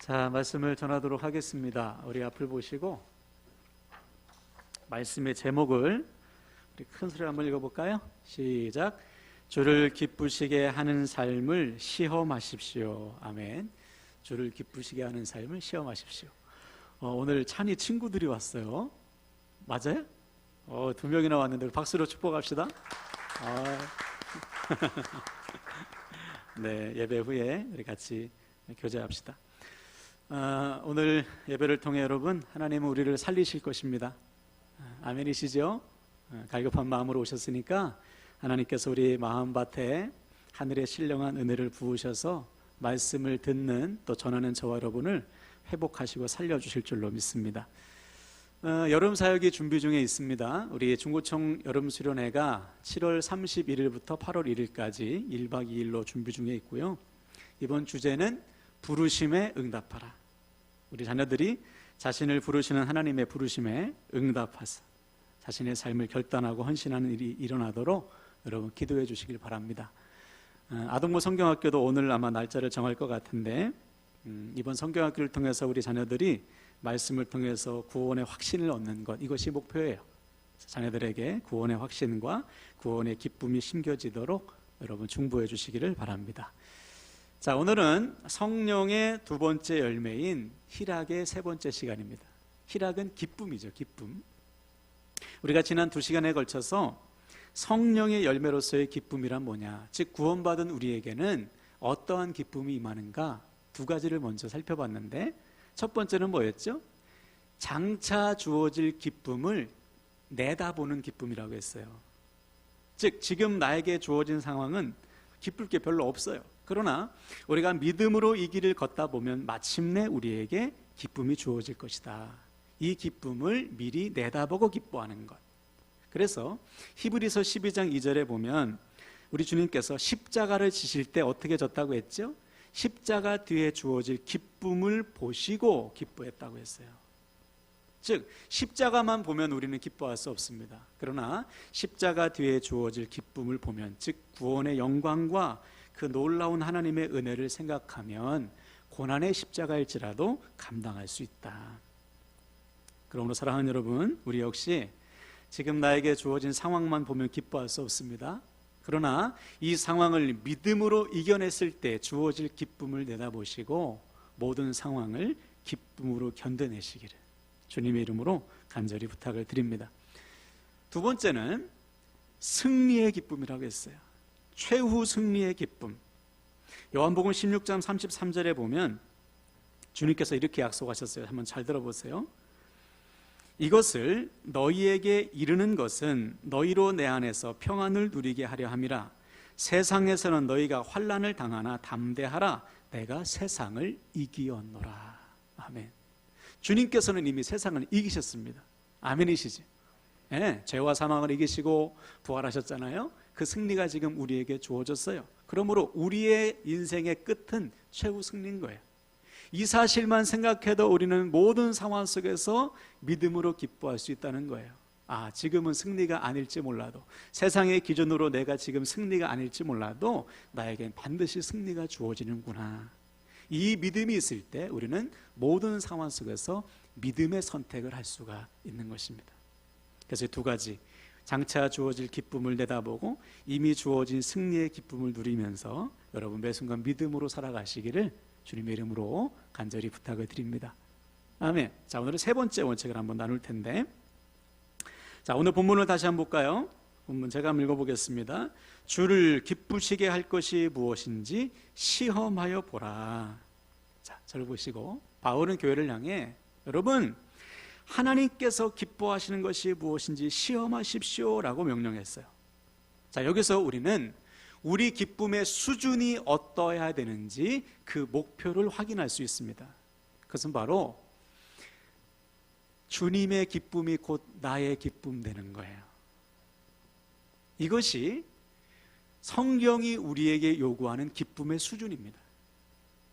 자, 말씀을 전하도록 하겠습니다. 우리 앞을 보시고 말씀의 제목을 우리 큰 소리로 한번 읽어볼까요? 시작. 주를 기쁘시게 하는 삶을 시험하십시오. 아멘. 주를 기쁘시게 하는 삶을 시험하십시오. 오늘 찬이 친구들이 왔어요. 맞아요? 2명이나 왔는데 박수로 축복합시다. 네, 예배 후에 우리 같이 교제합시다. 오늘 예배를 통해 여러분, 하나님은 우리를 살리실 것입니다. 아멘이시죠? 갈급한 마음으로 오셨으니까 하나님께서 우리 마음밭에 하늘의 신령한 은혜를 부으셔서 말씀을 듣는 또 전하는 저와 여러분을 회복하시고 살려주실 줄로 믿습니다. 여름 사역이 준비 중에 있습니다. 우리 중구청 여름 수련회가 7월 31일부터 8월 1일까지 1박 2일로 준비 중에 있고요. 이번 주제는 부르심에 응답하라. 우리 자녀들이 자신을 부르시는 하나님의 부르심에 응답하사 자신의 삶을 결단하고 헌신하는 일이 일어나도록 여러분 기도해 주시길 바랍니다. 아동부 성경학교도 오늘 아마 날짜를 정할 것 같은데 이번 성경학교를 통해서 우리 자녀들이 말씀을 통해서 구원의 확신을 얻는 것, 이것이 목표예요. 자녀들에게 구원의 확신과 구원의 기쁨이 심겨지도록 여러분 중보해 주시기를 바랍니다. 자, 오늘은 성령의 두 번째 열매인 희락의 세 번째 시간입니다. 희락은 기쁨이죠. 기쁨. 우리가 지난 2시간에 걸쳐서 성령의 열매로서의 기쁨이란 뭐냐, 즉 구원받은 우리에게는 어떠한 기쁨이 임하는가, 두 가지를 먼저 살펴봤는데, 첫 번째는 뭐였죠? 장차 주어질 기쁨을 내다보는 기쁨이라고 했어요. 즉 지금 나에게 주어진 상황은 기쁠 게 별로 없어요. 그러나 우리가 믿음으로 이 길을 걷다 보면 마침내 우리에게 기쁨이 주어질 것이다. 이 기쁨을 미리 내다보고 기뻐하는 것. 그래서 히브리서 12장 2절에 보면 우리 주님께서 십자가를 지실 때 어떻게 졌다고 했죠? 십자가 뒤에 주어질 기쁨을 보시고 기뻐했다고 했어요. 즉 십자가만 보면 우리는 기뻐할 수 없습니다. 그러나 십자가 뒤에 주어질 기쁨을 보면, 즉 구원의 영광과 그 놀라운 하나님의 은혜를 생각하면 고난의 십자가일지라도 감당할 수 있다. 그러므로 사랑하는 여러분, 우리 역시 지금 나에게 주어진 상황만 보면 기뻐할 수 없습니다. 그러나 이 상황을 믿음으로 이겨냈을 때 주어질 기쁨을 내다보시고 모든 상황을 기쁨으로 견뎌내시기를 주님의 이름으로 간절히 부탁을 드립니다. 두 번째는 승리의 기쁨이라고 했어요. 최후 승리의 기쁨. 요한복음 16장 33절에 보면 주님께서 이렇게 약속하셨어요. 한번 잘 들어보세요. 이것을 너희에게 이르는 것은 너희로 내 안에서 평안을 누리게 하려 함이라. 세상에서는 너희가 환난을 당하나 담대하라. 내가 세상을 이기었노라. 아멘. 주님께서는 이미 세상을 이기셨습니다. 아멘이시지? 네, 죄와 사망을 이기시고 부활하셨잖아요. 그 승리가 지금 우리에게 주어졌어요. 그러므로 우리의 인생의 끝은 최후 승리인 거예요. 이 사실만 생각해도 우리는 모든 상황 속에서 믿음으로 기뻐할 수 있다는 거예요. 지금은 승리가 아닐지 몰라도, 세상의 기준으로 내가 지금 승리가 아닐지 몰라도 나에겐 반드시 승리가 주어지는구나. 이 믿음이 있을 때 우리는 모든 상황 속에서 믿음의 선택을 할 수가 있는 것입니다. 그래서 두 가지, 장차 주어질 기쁨을 내다보고 이미 주어진 승리의 기쁨을 누리면서 여러분 매 순간 믿음으로 살아가시기를 주님의 이름으로 간절히 부탁을 드립니다. 아멘. 자, 오늘은 세 번째 원칙을 한번 나눌 텐데, 자, 오늘 본문을 다시 한번 볼까요? 본문 제가 한번 읽어보겠습니다. 주를 기쁘시게 할 것이 무엇인지 시험하여 보라. 자, 저를 보시고 바울은 교회를 향해 여러분, 하나님께서 기뻐하시는 것이 무엇인지 시험하십시오라고 명령했어요. 자, 여기서 우리는 우리 기쁨의 수준이 어떠해야 되는지 그 목표를 확인할 수 있습니다. 그것은 바로 주님의 기쁨이 곧 나의 기쁨 되는 거예요. 이것이 성경이 우리에게 요구하는 기쁨의 수준입니다.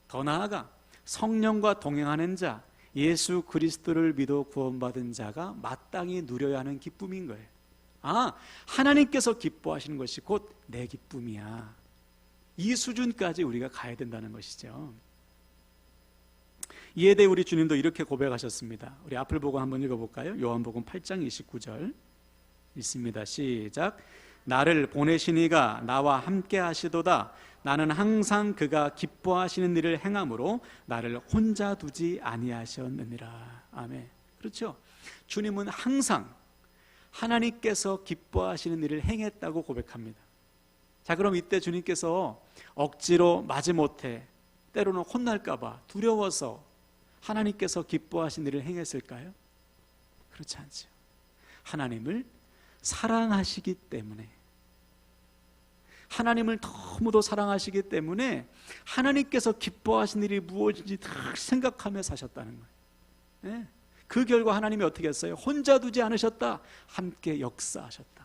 더 나아가 성령과 동행하는 자, 예수 그리스도를 믿어 구원받은 자가 마땅히 누려야 하는 기쁨인 거예요. 하나님께서 기뻐하시는 것이 곧 내 기쁨이야. 이 수준까지 우리가 가야 된다는 것이죠. 이에 대해 우리 주님도 이렇게 고백하셨습니다. 우리 앞을 보고 한번 읽어볼까요? 요한복음 8장 29절 있습니다. 시작. 나를 보내신 이가 나와 함께 하시도다. 나는 항상 그가 기뻐하시는 일을 행함으로 나를 혼자 두지 아니하셨느니라. 아멘. 그렇죠? 주님은 항상 하나님께서 기뻐하시는 일을 행했다고 고백합니다. 자, 그럼 이때 주님께서 억지로 마지못해 때로는 혼날까 봐 두려워서 하나님께서 기뻐하신 일을 행했을까요? 그렇지 않죠. 하나님을 사랑하시기 때문에, 하나님을 너무도 사랑하시기 때문에 하나님께서 기뻐하신 일이 무엇인지 다 생각하며 사셨다는 거예요. 네. 그 결과 하나님이 어떻게 했어요? 혼자 두지 않으셨다. 함께 역사하셨다.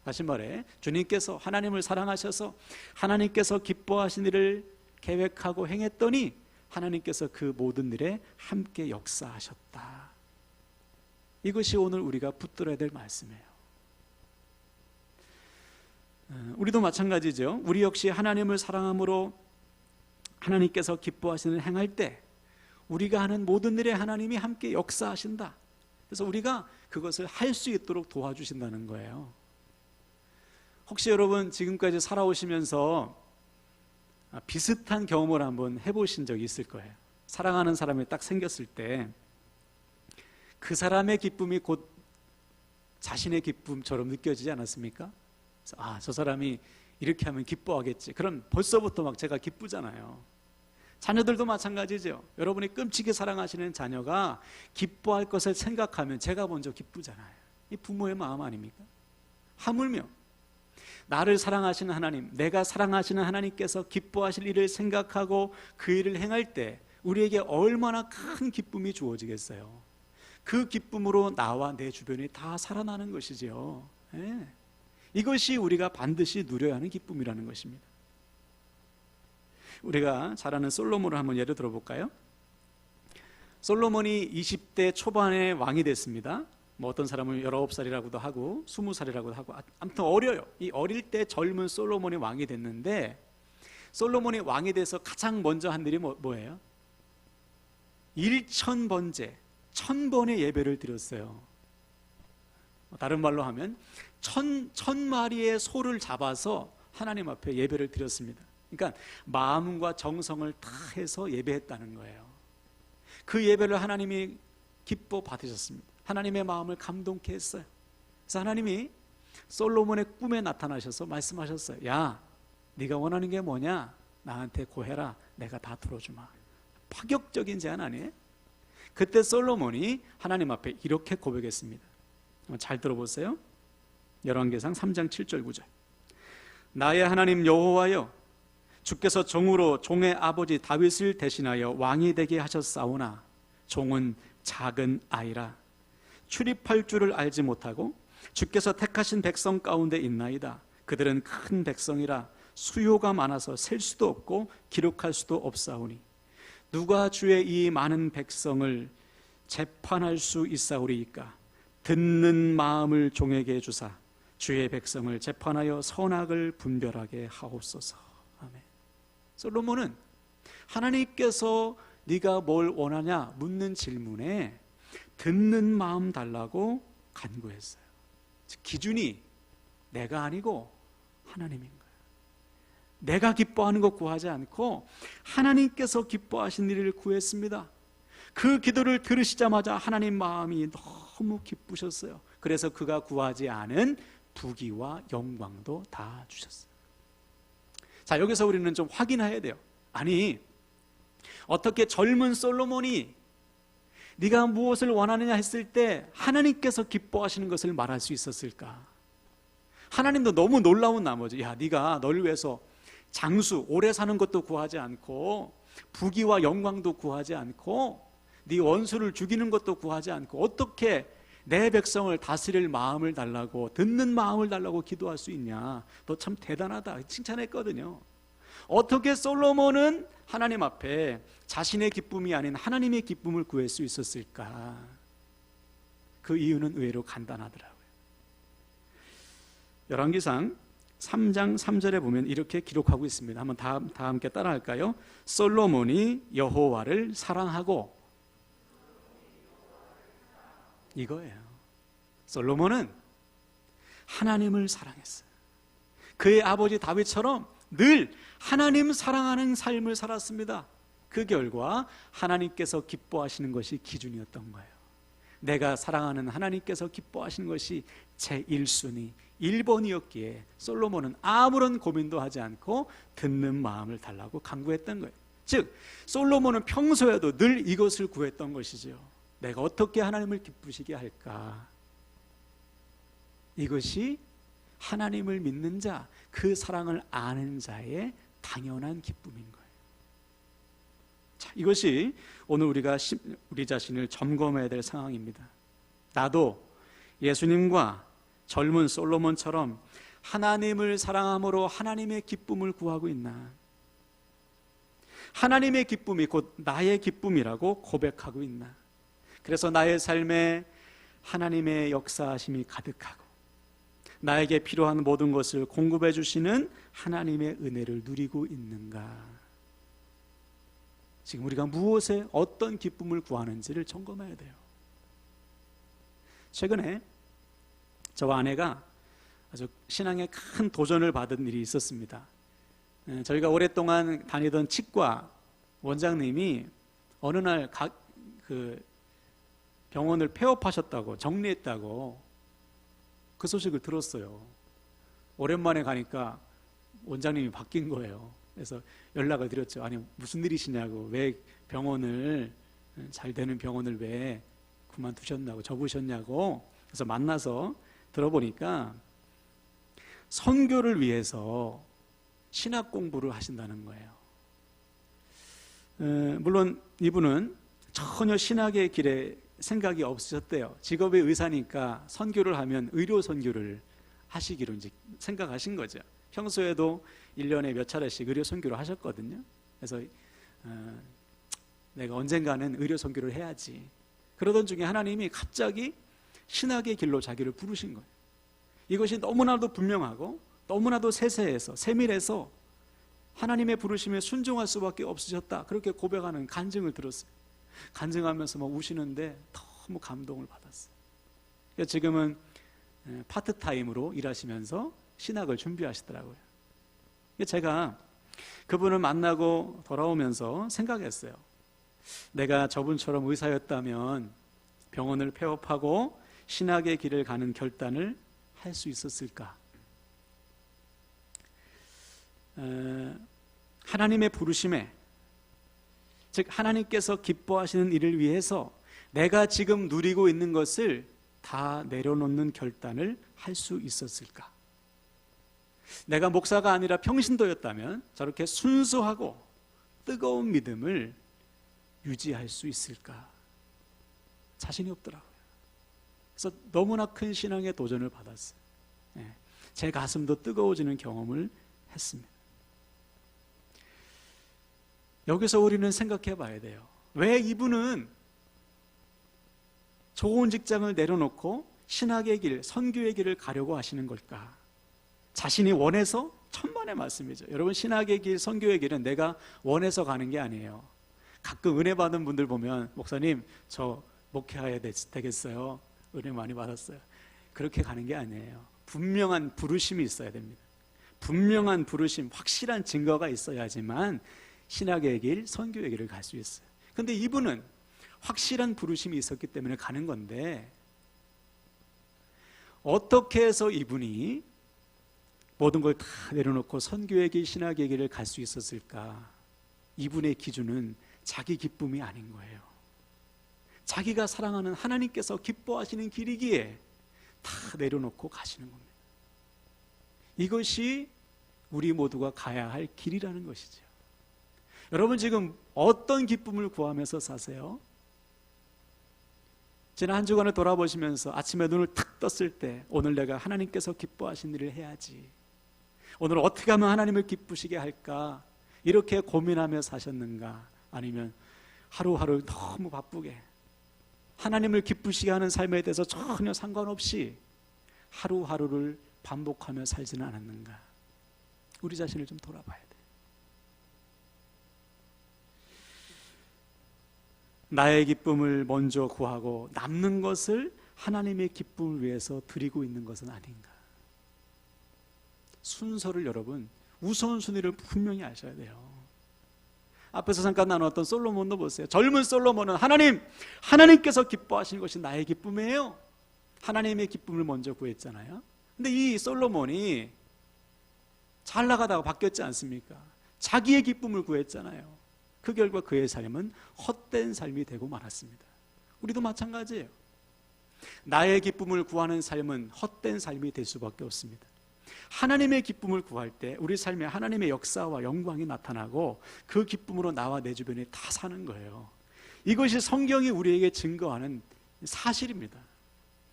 다시 말해, 주님께서 하나님을 사랑하셔서 하나님께서 기뻐하신 일을 계획하고 행했더니 하나님께서 그 모든 일에 함께 역사하셨다. 이것이 오늘 우리가 붙들어야 될 말씀이에요. 우리도 마찬가지죠. 우리 역시 하나님을 사랑함으로 하나님께서 기뻐하시는 일을 행할 때 우리가 하는 모든 일에 하나님이 함께 역사하신다. 그래서 우리가 그것을 할 수 있도록 도와주신다는 거예요. 혹시 여러분 지금까지 살아오시면서 비슷한 경험을 한번 해보신 적이 있을 거예요. 사랑하는 사람이 딱 생겼을 때 그 사람의 기쁨이 곧 자신의 기쁨처럼 느껴지지 않았습니까? 그래서 저 사람이 이렇게 하면 기뻐하겠지. 그럼 벌써부터 막 제가 기쁘잖아요. 자녀들도 마찬가지죠. 여러분이 끔찍이 사랑하시는 자녀가 기뻐할 것을 생각하면 제가 먼저 기쁘잖아요. 이 부모의 마음 아닙니까? 하물며 나를 사랑하시는 하나님, 내가 사랑하시는 하나님께서 기뻐하실 일을 생각하고 그 일을 행할 때 우리에게 얼마나 큰 기쁨이 주어지겠어요. 그 기쁨으로 나와 내 주변이 다 살아나는 것이지요. 네. 이것이 우리가 반드시 누려야 하는 기쁨이라는 것입니다. 우리가 잘 아는 솔로몬을 한번 예를 들어볼까요? 솔로몬이 20대 초반에 왕이 됐습니다. 뭐 어떤 사람은 19살이라고도 하고 20살이라고도 하고 아무튼 어려요. 이 어릴 때 젊은 솔로몬이 왕이 됐는데 솔로몬이 왕이 돼서 가장 먼저 한 일이 뭐예요? 1000번째 1000번의 예배를 드렸어요. 다른 말로 하면 1000마리의 소를 잡아서 하나님 앞에 예배를 드렸습니다. 그러니까 마음과 정성을 다 해서 예배했다는 거예요. 그 예배를 하나님이 기뻐 받으셨습니다. 하나님의 마음을 감동케 했어요. 그래서 하나님이 솔로몬의 꿈에 나타나셔서 말씀하셨어요. 야, 네가 원하는 게 뭐냐? 나한테 고해라. 내가 다 들어주마. 파격적인 제안 아니에요? 그때 솔로몬이 하나님 앞에 이렇게 고백했습니다. 잘 들어보세요. 열왕기상 3장 7절 9절. 나의 하나님 여호와여, 주께서 종으로 종의 아버지 다윗을 대신하여 왕이 되게 하셨사오나 종은 작은 아이라 출입할 줄을 알지 못하고 주께서 택하신 백성 가운데 있나이다. 그들은 큰 백성이라 수요가 많아서 셀 수도 없고 기록할 수도 없사오니 누가 주의 이 많은 백성을 재판할 수 있사오리이까? 듣는 마음을 종에게 주사 주의 백성을 재판하여 선악을 분별하게 하옵소서. 아멘. 솔로몬은 하나님께서 네가 뭘 원하냐 묻는 질문에 듣는 마음 달라고 간구했어요. 기준이 내가 아니고 하나님인 거예요. 내가 기뻐하는 것 구하지 않고 하나님께서 기뻐하신 일을 구했습니다. 그 기도를 들으시자마자 하나님 마음이 너무 기쁘셨어요. 그래서 그가 구하지 않은 부귀와 영광도 다 주셨어요. 자, 여기서 우리는 좀 확인해야 돼요. 아니, 어떻게 젊은 솔로몬이 네가 무엇을 원하느냐 했을 때 하나님께서 기뻐하시는 것을 말할 수 있었을까? 하나님도 너무 놀라운 나머지 네가 널 위해서 장수, 오래 사는 것도 구하지 않고 부귀와 영광도 구하지 않고 네 원수를 죽이는 것도 구하지 않고 어떻게 내 백성을 다스릴 마음을 달라고 듣는 마음을 달라고 기도할 수 있냐? 너 참 대단하다 칭찬했거든요. 어떻게 솔로몬은 하나님 앞에 자신의 기쁨이 아닌 하나님의 기쁨을 구할 수 있었을까? 그 이유는 의외로 간단하더라고요. 열왕기상 3장 3절에 보면 이렇게 기록하고 있습니다. 한번 다 함께 따라할까요? 솔로몬이 여호와를 사랑하고, 이거예요. 솔로몬은 하나님을 사랑했어요. 그의 아버지 다윗처럼 늘 하나님 사랑하는 삶을 살았습니다. 그 결과 하나님께서 기뻐하시는 것이 기준이었던 거예요. 내가 사랑하는 하나님께서 기뻐하시는 것이 제1순위 1번이었기에 솔로몬은 아무런 고민도 하지 않고 듣는 마음을 달라고 간구했던 거예요. 즉 솔로몬은 평소에도 늘 이것을 구했던 것이죠. 내가 어떻게 하나님을 기쁘시게 할까? 이것이 하나님을 믿는 자, 그 사랑을 아는 자의 당연한 기쁨인 거예요. 자, 이것이 오늘 우리가 우리 자신을 점검해야 될 상황입니다. 나도 예수님과 젊은 솔로몬처럼 하나님을 사랑함으로 하나님의 기쁨을 구하고 있나? 하나님의 기쁨이 곧 나의 기쁨이라고 고백하고 있나? 그래서 나의 삶에 하나님의 역사하심이 가득하고 나에게 필요한 모든 것을 공급해 주시는 하나님의 은혜를 누리고 있는가? 지금 우리가 무엇에 어떤 기쁨을 구하는지를 점검해야 돼요. 최근에 저와 아내가 아주 신앙에 큰 도전을 받은 일이 있었습니다. 저희가 오랫동안 다니던 치과 원장님이 어느 날 병원을 폐업하셨다고, 정리했다고 그 소식을 들었어요. 오랜만에 가니까 원장님이 바뀐 거예요. 그래서 연락을 드렸죠. 아니 무슨 일이시냐고, 왜 병원을, 잘 되는 병원을 왜 그만두셨냐고, 접으셨냐고. 그래서 만나서 들어보니까 선교를 위해서 신학 공부를 하신다는 거예요. 물론 이분은 전혀 신학의 길에 생각이 없으셨대요. 직업이 의사니까 선교를 하면 의료 선교를 하시기로 이제 생각하신 거죠. 평소에도 1년에 몇 차례씩 의료 선교를 하셨거든요. 그래서 내가 언젠가는 의료 선교를 해야지. 그러던 중에 하나님이 갑자기 신학의 길로 자기를 부르신 거예요. 이것이 너무나도 분명하고 너무나도 세세해서 세밀해서 하나님의 부르심에 순종할 수밖에 없으셨다, 그렇게 고백하는 간증을 들었어요. 간증하면서 막 우시는데 너무 감동을 받았어요. 그러니까 지금은 파트타임으로 일하시면서 신학을 준비하시더라고요. 제가 그분을 만나고 돌아오면서 생각했어요. 내가 저분처럼 의사였다면 병원을 폐업하고 신학의 길을 가는 결단을 할 수 있었을까? 하나님의 부르심에, 즉 하나님께서 기뻐하시는 일을 위해서 내가 지금 누리고 있는 것을 다 내려놓는 결단을 할 수 있었을까? 내가 목사가 아니라 평신도였다면 저렇게 순수하고 뜨거운 믿음을 유지할 수 있을까? 자신이 없더라고요. 그래서 너무나 큰 신앙의 도전을 받았어요. 제 가슴도 뜨거워지는 경험을 했습니다. 여기서 우리는 생각해 봐야 돼요. 왜 이분은 좋은 직장을 내려놓고 신학의 길, 선교의 길을 가려고 하시는 걸까? 자신이 원해서? 천만의 말씀이죠. 여러분, 신학의 길, 선교의 길은 내가 원해서 가는 게 아니에요. 가끔 은혜 받은 분들 보면, 목사님 저 목회해야 되겠어요, 은혜 많이 받았어요, 그렇게 가는 게 아니에요. 분명한 부르심이 있어야 됩니다. 분명한 부르심, 확실한 증거가 있어야지만 신학의 길, 선교의 길을 갈 수 있어요. 근데 이분은 확실한 부르심이 있었기 때문에 가는 건데, 어떻게 해서 이분이 모든 걸 다 내려놓고 선교의 길, 신학의 길을 갈 수 있었을까? 이분의 기준은 자기 기쁨이 아닌 거예요. 자기가 사랑하는 하나님께서 기뻐하시는 길이기에 다 내려놓고 가시는 겁니다. 이것이 우리 모두가 가야 할 길이라는 것이죠. 여러분, 지금 어떤 기쁨을 구하면서 사세요? 지난 한 주간을 돌아보시면서 아침에 눈을 탁 떴을 때, 오늘 내가 하나님께서 기뻐하신 일을 해야지, 오늘 어떻게 하면 하나님을 기쁘시게 할까, 이렇게 고민하며 사셨는가? 아니면 하루하루 너무 바쁘게 하나님을 기쁘시게 하는 삶에 대해서 전혀 상관없이 하루하루를 반복하며 살지는 않았는가? 우리 자신을 좀 돌아봐야 돼. 나의 기쁨을 먼저 구하고 남는 것을 하나님의 기쁨을 위해서 드리고 있는 것은 아닌가. 순서를 여러분, 우선순위를 분명히 아셔야 돼요. 앞에서 잠깐 나눴던 솔로몬도 보세요. 젊은 솔로몬은 하나님께서 기뻐하시는 것이 나의 기쁨이에요. 하나님의 기쁨을 먼저 구했잖아요. 근데 이 솔로몬이 잘 나가다가 바뀌었지 않습니까? 자기의 기쁨을 구했잖아요. 그 결과 그의 삶은 헛된 삶이 되고 말았습니다. 우리도 마찬가지예요. 나의 기쁨을 구하는 삶은 헛된 삶이 될 수밖에 없습니다. 하나님의 기쁨을 구할 때 우리 삶에 하나님의 역사와 영광이 나타나고 그 기쁨으로 나와 내 주변에 다 사는 거예요. 이것이 성경이 우리에게 증거하는 사실입니다.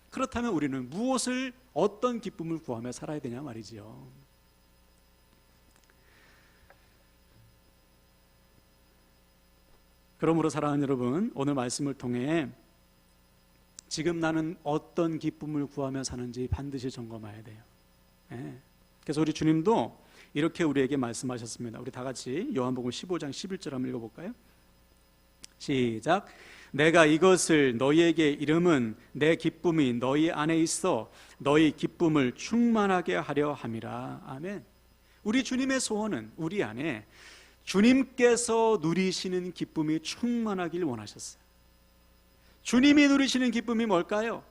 그렇다면 우리는 무엇을, 어떤 기쁨을 구하며 살아야 되냐 말이지요. 그러므로 사랑하는 여러분, 오늘 말씀을 통해 지금 나는 어떤 기쁨을 구하며 사는지 반드시 점검해야 돼요. 그래서 우리 주님도 이렇게 우리에게 말씀하셨습니다. 우리 다 같이 요한복음 15장 11절 한번 읽어볼까요? 시작. 내가 이것을 너희에게 이름은 내 기쁨이 너희 안에 있어 너희 기쁨을 충만하게 하려 함이라. 아멘. 우리 주님의 소원은 우리 안에 주님께서 누리시는 기쁨이 충만하길 원하셨어요. 주님이 누리시는 기쁨이 뭘까요?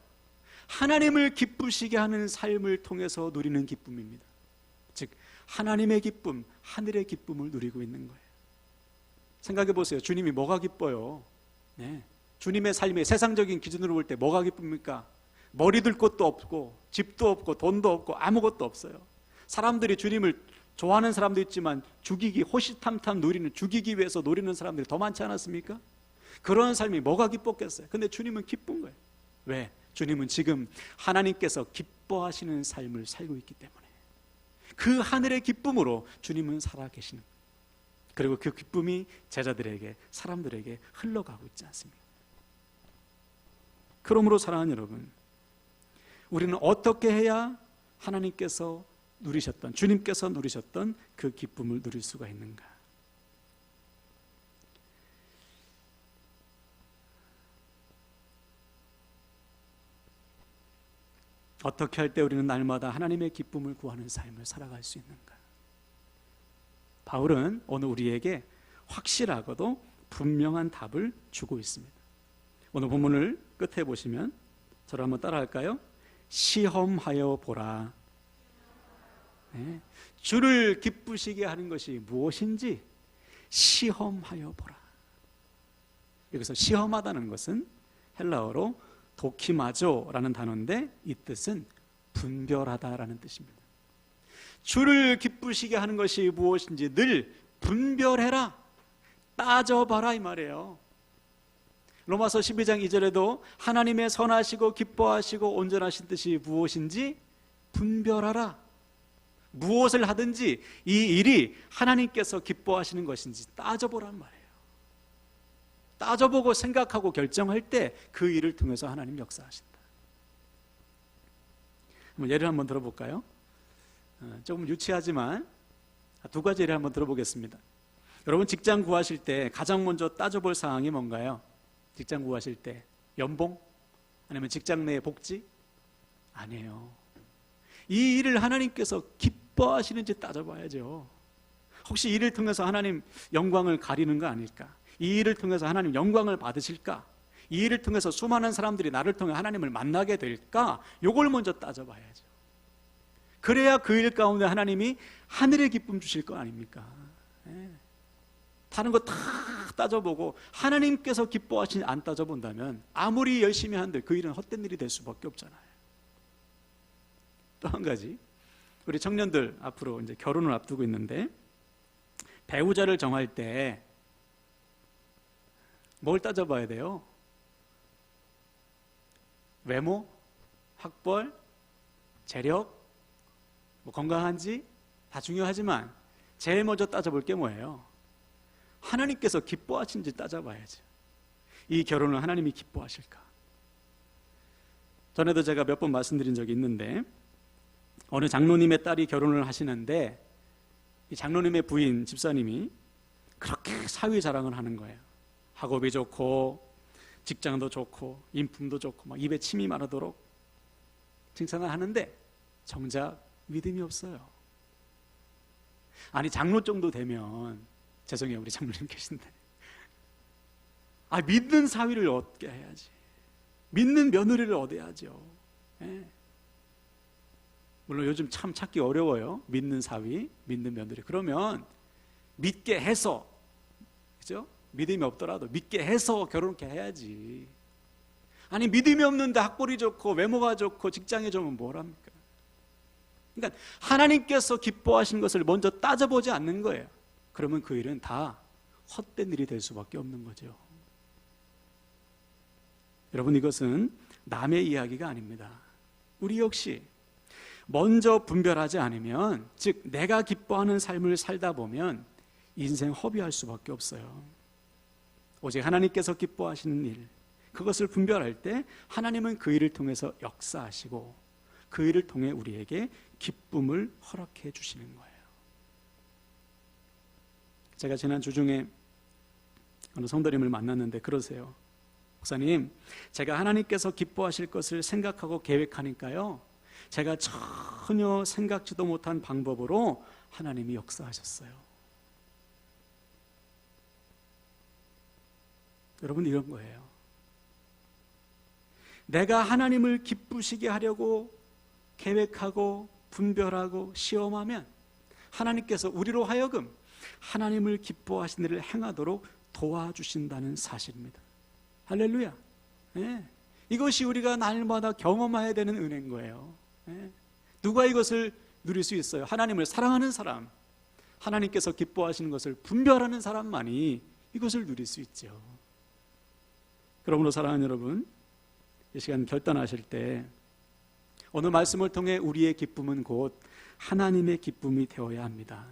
하나님을 기쁘시게 하는 삶을 통해서 누리는 기쁨입니다. 즉 하나님의 기쁨, 하늘의 기쁨을 누리고 있는 거예요. 생각해 보세요. 주님이 뭐가 기뻐요? 네. 주님의 삶이 세상적인 기준으로 볼 때 뭐가 기쁩니까? 머리 둘 곳도 없고 집도 없고 돈도 없고 아무것도 없어요. 사람들이 주님을 좋아하는 사람도 있지만 죽이기, 호시탐탐 누리는, 죽이기 위해서 노리는 사람들이 더 많지 않았습니까? 그런 삶이 뭐가 기뻤겠어요? 근데 주님은 기쁜 거예요. 왜? 주님은 지금 하나님께서 기뻐하시는 삶을 살고 있기 때문에 그 하늘의 기쁨으로 주님은 살아계시는 거예요. 그리고 그 기쁨이 제자들에게, 사람들에게 흘러가고 있지 않습니까? 그러므로 사랑하는 여러분, 우리는 어떻게 해야 하나님께서 누리셨던, 주님께서 누리셨던 그 기쁨을 누릴 수가 있는가? 어떻게 할 때 우리는 날마다 하나님의 기쁨을 구하는 삶을 살아갈 수 있는가? 바울은 오늘 우리에게 확실하고도 분명한 답을 주고 있습니다. 오늘 본문을 끝에 보시면 저를 한번 따라할까요? 시험하여 보라. 네. 주를 기쁘시게 하는 것이 무엇인지 시험하여 보라. 여기서 시험하다는 것은 헬라어로 도키마조라는 단어인데 이 뜻은 분별하다라는 뜻입니다. 주를 기쁘시게 하는 것이 무엇인지 늘 분별해라, 따져봐라 이 말이에요. 로마서 12장 2절에도 하나님의 선하시고 기뻐하시고 온전하신 뜻이 무엇인지 분별하라. 무엇을 하든지 이 일이 하나님께서 기뻐하시는 것인지 따져보란 말이에요. 따져보고 생각하고 결정할 때 그 일을 통해서 하나님 역사하신다. 예를 한번 들어볼까요? 조금 유치하지만 두 가지 예를 한번 들어보겠습니다. 여러분 직장 구하실 때 가장 먼저 따져볼 사항이 뭔가요? 직장 구하실 때 연봉? 아니면 직장 내의 복지? 아니에요. 이 일을 하나님께서 기뻐하시는지 따져봐야죠. 혹시 이 일을 통해서 하나님 영광을 가리는 거 아닐까? 이 일을 통해서 하나님 영광을 받으실까? 이 일을 통해서 수많은 사람들이 나를 통해 하나님을 만나게 될까? 요걸 먼저 따져봐야죠. 그래야 그 일 가운데 하나님이 하늘의 기쁨 주실 거 아닙니까? 네. 다른 거 다 따져보고 하나님께서 기뻐하시지 안 따져본다면 아무리 열심히 한들 그 일은 헛된 일이 될 수밖에 없잖아요. 또 한 가지, 우리 청년들 앞으로 이제 결혼을 앞두고 있는데 배우자를 정할 때 뭘 따져봐야 돼요? 외모, 학벌, 재력, 건강한지 다 중요하지만 제일 먼저 따져볼 게 뭐예요? 하나님께서 기뻐하신지 따져봐야죠. 이 결혼을 하나님이 기뻐하실까? 전에도 제가 몇 번 말씀드린 적이 있는데 어느 장로님의 딸이 결혼을 하시는데 이 장로님의 부인 집사님이 그렇게 사위 자랑을 하는 거예요. 학업이 좋고 직장도 좋고 인품도 좋고 막 입에 침이 마르도록 칭찬을 하는데 정작 믿음이 없어요. 아니 장로 정도 되면, 죄송해요 우리 장로님 계신데, 믿는 사위를 얻게 해야지, 믿는 며느리를 얻어야죠. 예. 물론 요즘 참 찾기 어려워요. 믿는 사위, 믿는 며느리. 그러면 믿게 해서, 그죠? 믿음이 없더라도 믿게 해서 결혼케 해야지. 아니 믿음이 없는데 학벌이 좋고 외모가 좋고 직장이 좋으면 뭘 합니까? 그러니까 하나님께서 기뻐하신 것을 먼저 따져보지 않는 거예요. 그러면 그 일은 다 헛된 일이 될 수밖에 없는 거죠. 여러분, 이것은 남의 이야기가 아닙니다. 우리 역시 먼저 분별하지 않으면, 즉 내가 기뻐하는 삶을 살다 보면 인생 허비할 수밖에 없어요. 오직 하나님께서 기뻐하시는 일, 그것을 분별할 때 하나님은 그 일을 통해서 역사하시고 그 일을 통해 우리에게 기쁨을 허락해 주시는 거예요. 제가 지난 주중에 어느 성도님을 만났는데 그러세요. 목사님, 제가 하나님께서 기뻐하실 것을 생각하고 계획하니까요, 제가 전혀 생각지도 못한 방법으로 하나님이 역사하셨어요. 여러분, 이런 거예요. 내가 하나님을 기쁘시게 하려고 계획하고 분별하고 시험하면 하나님께서 우리로 하여금 하나님을 기뻐하신 일을 행하도록 도와주신다는 사실입니다. 할렐루야. 네. 이것이 우리가 날마다 경험해야 되는 은혜인 거예요. 네. 누가 이것을 누릴 수 있어요? 하나님을 사랑하는 사람, 하나님께서 기뻐하시는 것을 분별하는 사람만이 이것을 누릴 수 있죠. 그러므로 사랑하는 여러분, 이 시간 결단하실 때 오늘 말씀을 통해 우리의 기쁨은 곧 하나님의 기쁨이 되어야 합니다.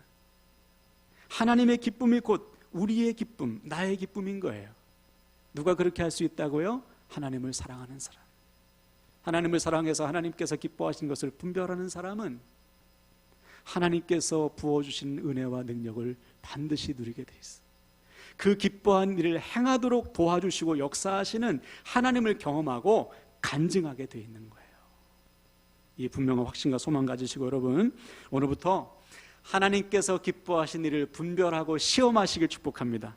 하나님의 기쁨이 곧 우리의 기쁨, 나의 기쁨인 거예요. 누가 그렇게 할 수 있다고요? 하나님을 사랑하는 사람. 하나님을 사랑해서 하나님께서 기뻐하신 것을 분별하는 사람은 하나님께서 부어주신 은혜와 능력을 반드시 누리게 돼 있어요. 그 기뻐한 일을 행하도록 도와주시고 역사하시는 하나님을 경험하고 간증하게 돼 있는 거예요. 이 분명한 확신과 소망 가지시고 여러분, 오늘부터 하나님께서 기뻐하신 일을 분별하고 시험하시길 축복합니다.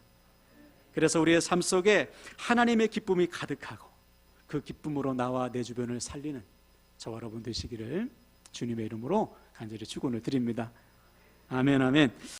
그래서 우리의 삶 속에 하나님의 기쁨이 가득하고 그 기쁨으로 나와 내 주변을 살리는 저와 여러분 되시기를 주님의 이름으로 간절히 축원을 드립니다. 아멘, 아멘.